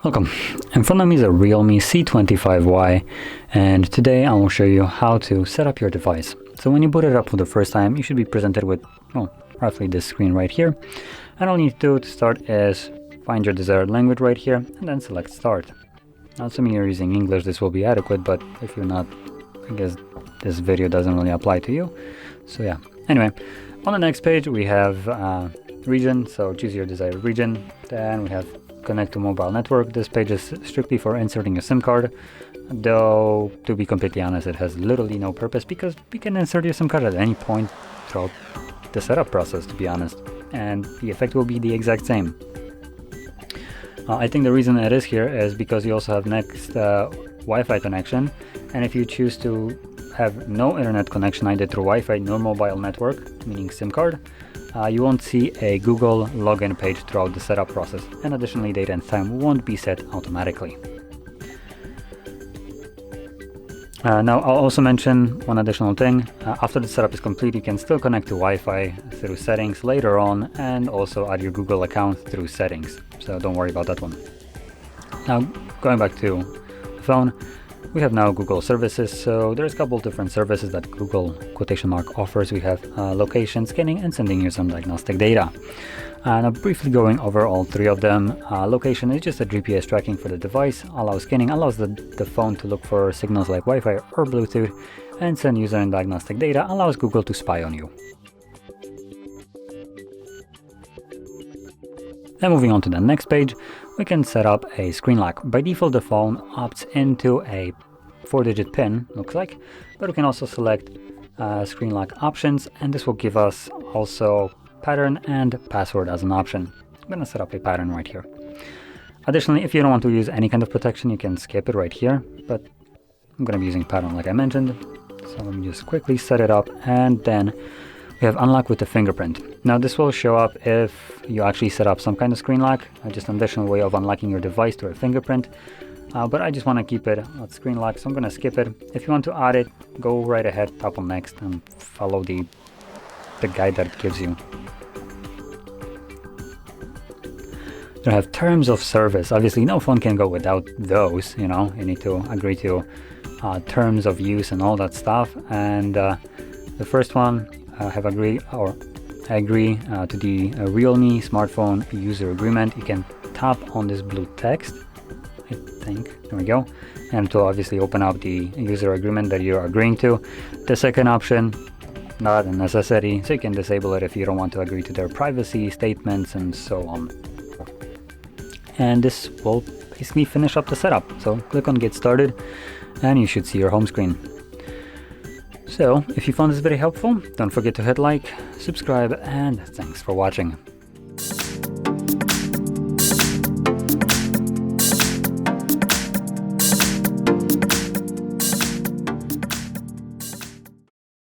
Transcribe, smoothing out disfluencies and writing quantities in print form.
Welcome. In front of me is a Realme C25Y, and today I will show you how to set up your device. So when you boot it up for the first time, you should be presented with, roughly this screen right here. And all you need to do to start is find your desired language right here, and then select Start. Now, assuming you're using English, this will be adequate, but if you're not, I guess this video doesn't really apply to you. So yeah, anyway, on the next page we have region, so choose your desired region. Then we have connect to mobile network. This page is strictly for inserting a SIM card, though to be completely honest, it has literally no purpose because we can insert your SIM card at any point throughout the setup process, to be honest, and the effect will be the exact same. I think the reason it is here is because you also have next Wi-Fi connection, and if you choose to have no internet connection either through Wi-Fi nor mobile network, meaning SIM card, you won't see a Google login page throughout the setup process, and additionally date and time won't be set automatically. Now I'll also mention one additional thing. After the setup is complete, you can still connect to Wi-Fi through settings later on, and also add your Google account through settings, so don't worry about that one. Now going back to the phone, we have now Google services, so there's a couple different services that Google quotation mark offers. We have location, scanning, and sending you some diagnostic data. Now briefly going over all three of them. Location is just a GPS tracking for the device. Allows scanning, allows the phone to look for signals like Wi-Fi or Bluetooth, and send user and diagnostic data allows Google to spy on you. Then moving on to the next page, we can set up a screen lock. By default, the phone opts into a 4-digit PIN, looks like, but we can also select screen lock options, and this will give us also pattern and password as an option. I'm going to set up a pattern right here. Additionally, if you don't want to use any kind of protection, you can skip it right here, but I'm going to be using pattern like I mentioned. So let me just quickly set it up, and then we have unlock with the fingerprint. Now this will show up if you actually set up some kind of screen lock, just an additional way of unlocking your device to a fingerprint. But I just want to keep it at screen lock, so I'm going to skip it. If you want to add it, go right ahead, tap on next, and follow the guide that it gives you. You have terms of service. Obviously no phone can go without those, you need to agree to terms of use and all that stuff. And the first one, I agree to the Realme smartphone user agreement. You can tap on this blue text, I think, there we go, and to obviously open up the user agreement that you're agreeing to. The second option, not a necessity, so you can disable it if you don't want to agree to their privacy statements and so on. And this will basically finish up the setup. So click on get started and you should see your home screen. So if you found this video helpful, don't forget to hit like, subscribe, and thanks for watching.